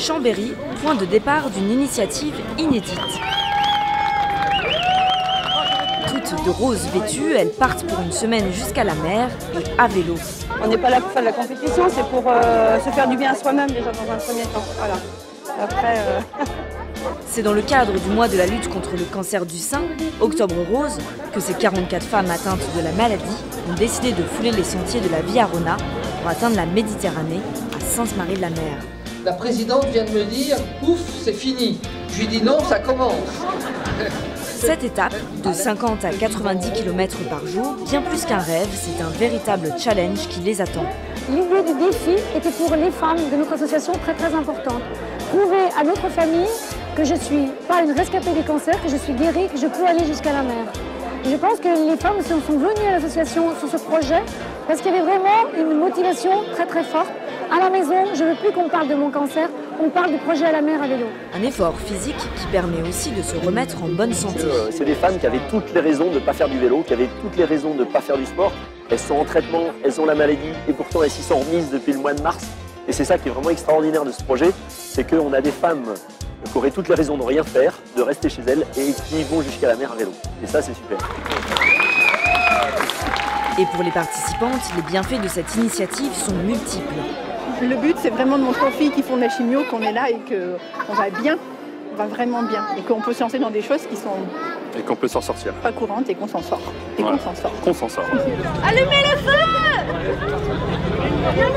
Chambéry, point de départ d'une initiative inédite. Toutes de rose vêtues, elles partent pour une semaine jusqu'à la mer et à vélo. On n'est pas là pour faire de la compétition, c'est pour se faire du bien à soi-même déjà dans un premier temps. Voilà. Après, C'est dans le cadre du mois de la lutte contre le cancer du sein, Octobre Rose, que ces 44 femmes atteintes de la maladie ont décidé de fouler les sentiers de la Via Rona pour atteindre la Méditerranée à Sainte-Marie-de-la-Mer. La présidente vient de me dire « Ouf, c'est fini ». Je lui dis « Non, ça commence ». Cette étape, de 50 à 90 km par jour, bien plus qu'un rêve, c'est un véritable challenge qui les attend. L'idée du défi était pour les femmes de notre association très importante. Prouver à notre famille que je ne suis pas une rescapée du cancer, que je suis guérie, que je peux aller jusqu'à la mer. Et je pense que les femmes sont venues à l'association sur ce projet parce qu'il y avait vraiment une motivation très forte. À la maison, je ne veux plus qu'on parle de mon cancer, on parle du projet à la mer à vélo. Un effort physique qui permet aussi de se remettre en bonne santé. C'est des femmes qui avaient toutes les raisons de ne pas faire du vélo, qui avaient toutes les raisons de ne pas faire du sport. Elles sont en traitement, elles ont la maladie et pourtant elles s'y sont remises depuis le mois de mars. Et c'est ça qui est vraiment extraordinaire de ce projet, c'est qu'on a des femmes qui auraient toutes les raisons de rien faire, de rester chez elles et qui vont jusqu'à la mer à vélo. Et ça, c'est super. Et pour les participantes, les bienfaits de cette initiative sont multiples. Le but, c'est vraiment de montrer aux filles qui font de la chimio qu'on est là et qu'on va bien, on va vraiment bien. Et qu'on peut se lancer dans des choses qui sont... Et qu'on peut s'en sortir. Pas courantes et qu'on s'en sort. Et voilà. Qu'on s'en sort. Allumez le feu!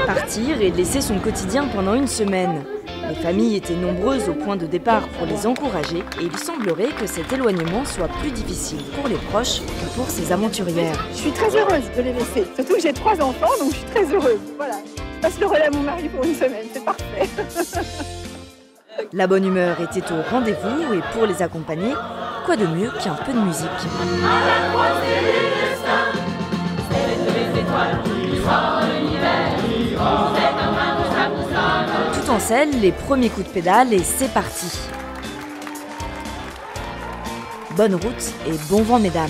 Partir et laisser son quotidien pendant une semaine. Les familles étaient nombreuses au point de départ pour les encourager et il semblerait que cet éloignement soit plus difficile pour les proches que pour ces aventurières. Je suis très heureuse de les laisser. Surtout que j'ai 3 enfants, donc je suis très heureuse. Voilà. Je passe le relais à mon mari pour une semaine, c'est parfait. La bonne humeur était au rendez-vous et pour les accompagner, quoi de mieux qu'un peu de musique. Tout en selle, les premiers coups de pédale et c'est parti. Bonne route et bon vent mesdames.